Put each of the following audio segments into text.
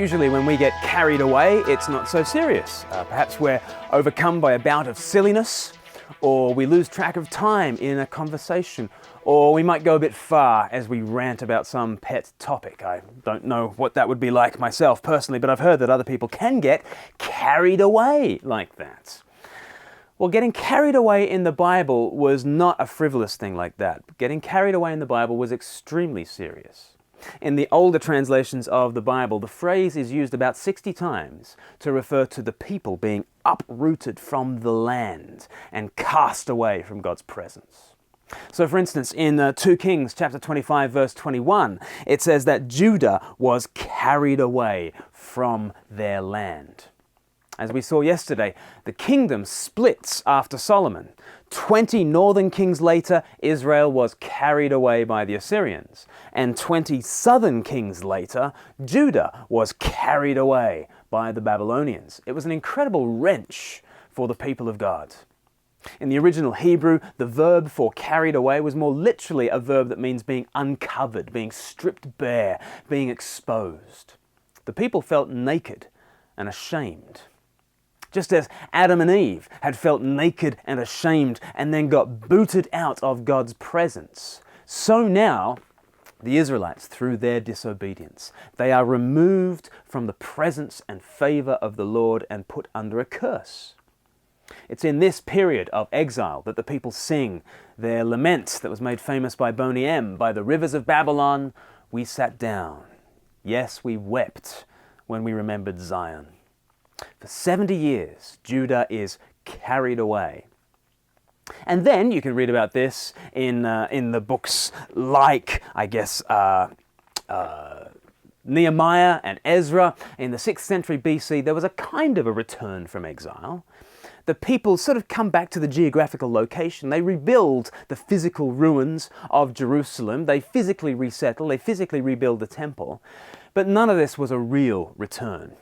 Usually when we get carried away, it's not so serious. Perhaps we're overcome by a bout of silliness, or we lose track of time in a conversation, or we might go a bit far as we rant about some pet topic. I don't know what that would be like myself personally, but I've heard that other people can get carried away like that. Well, getting carried away in the Bible was not a frivolous thing like that. Getting carried away in the Bible was extremely serious. In the older translations of the Bible, the phrase is used about 60 times to refer to the people being uprooted from the land and cast away from God's presence. So for instance, in 2 Kings chapter 25 verse 21, it says that Judah was carried away from their land. As we saw yesterday, the kingdom splits after Solomon. 20 northern kings later, Israel was carried away by the Assyrians. And 20 southern kings later, Judah was carried away by the Babylonians. It was an incredible wrench for the people of God. In the original Hebrew, the verb for carried away was more literally a verb that means being uncovered, being stripped bare, being exposed. The people felt naked and ashamed. Just as Adam and Eve had felt naked and ashamed and then got booted out of God's presence, so now the Israelites, through their disobedience, they are removed from the presence and favor of the Lord and put under a curse. It's in this period of exile that the people sing their lament that was made famous by Boney M. By the rivers of Babylon, we sat down. Yes, we wept when we remembered Zion. For 70 years, Judah is carried away. And then you can read about this in the books like, Nehemiah and Ezra. In the 6th century BC, there was a kind of a return from exile. The people sort of come back to the geographical location. They rebuild the physical ruins of Jerusalem. They physically resettle. They physically rebuild the temple. But none of this was a real return.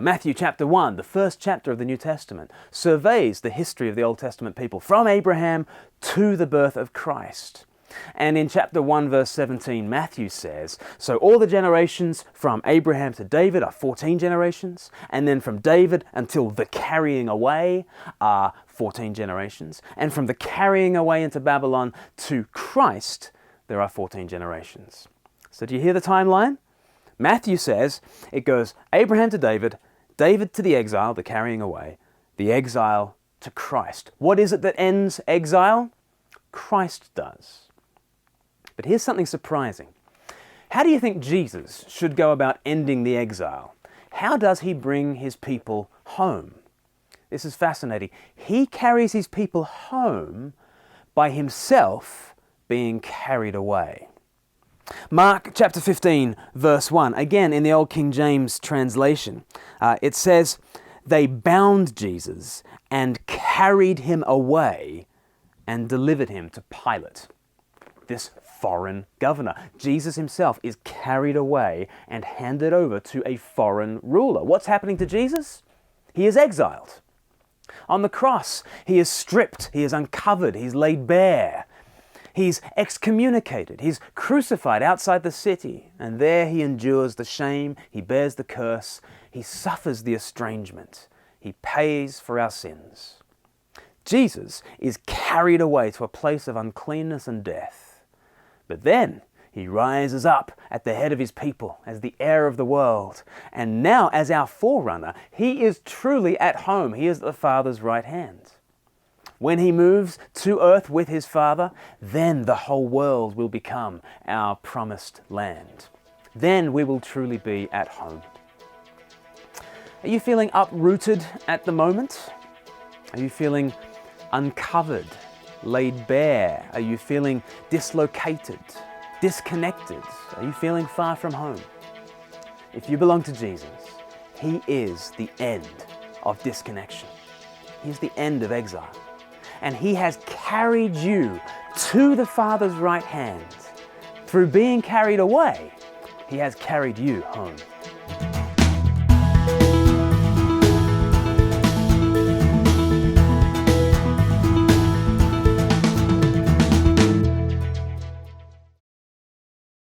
Matthew chapter 1, the first chapter of the New Testament, surveys the history of the Old Testament people from Abraham to the birth of Christ. And in chapter 1, verse 17, Matthew says, so all the generations from Abraham to David are 14 generations, and then from David until the carrying away are 14 generations, and from the carrying away into Babylon to Christ, there are 14 generations. So do you hear the timeline? Matthew says it goes Abraham to David, David to the exile, the carrying away, the exile to Christ. What is it that ends exile? Christ does. But here's something surprising. How do you think Jesus should go about ending the exile? How does he bring his people home? This is fascinating. He carries his people home by himself being carried away. Mark chapter 15, verse 1, again in the Old King James translation, it says, they bound Jesus and carried him away and delivered him to Pilate, this foreign governor. Jesus himself is carried away and handed over to a foreign ruler. What's happening to Jesus? He is exiled. On the cross, he is stripped, he is uncovered, he's laid bare. He's excommunicated, he's crucified outside the city, and there he endures the shame, he bears the curse, he suffers the estrangement, he pays for our sins. Jesus is carried away to a place of uncleanness and death. But then he rises up at the head of his people as the heir of the world, and now as our forerunner, he is truly at home. He is at the Father's right hand. When he moves to earth with his Father, then the whole world will become our promised land. Then we will truly be at home. Are you feeling uprooted at the moment? Are you feeling uncovered, laid bare? Are you feeling dislocated, disconnected? Are you feeling far from home? If you belong to Jesus, he is the end of disconnection. He is the end of exile. And he has carried you to the Father's right hand. Through being carried away, he has carried you home.